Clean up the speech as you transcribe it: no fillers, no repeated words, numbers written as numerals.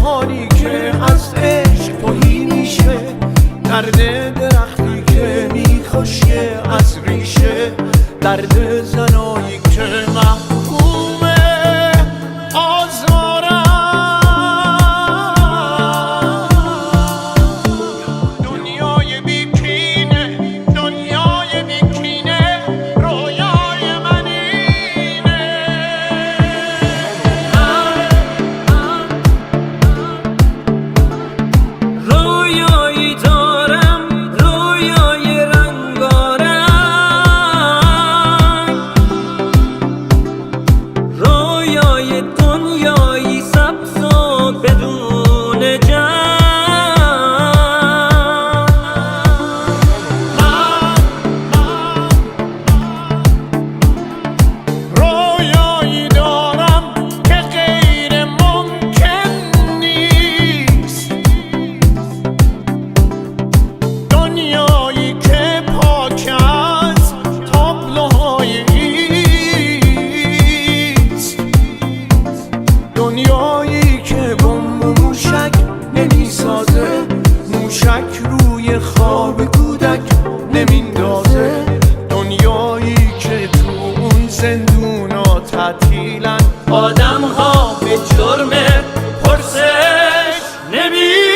حالی که از عشق توهی میشه، درد درختی که میخشکه از ریشه، درد زنایی که محکومه آزارم. دنیای بیکینه، دنیای بیکینه، رویای من اینه. رویایی دارم، رویای رنگارنگ، رویای دنیایی سبز و بدون جنگ. رویایی دارم که غیر ممکن نیست، دنیایی که پاک از تابلوهای ایست، دنیایی که بمب و موشک نمیسازه، موشک روی خواب کودک نمیندازه، دنیایی که تو اون زندونا تعطیلن، آدم ها به جرم پرسش نمی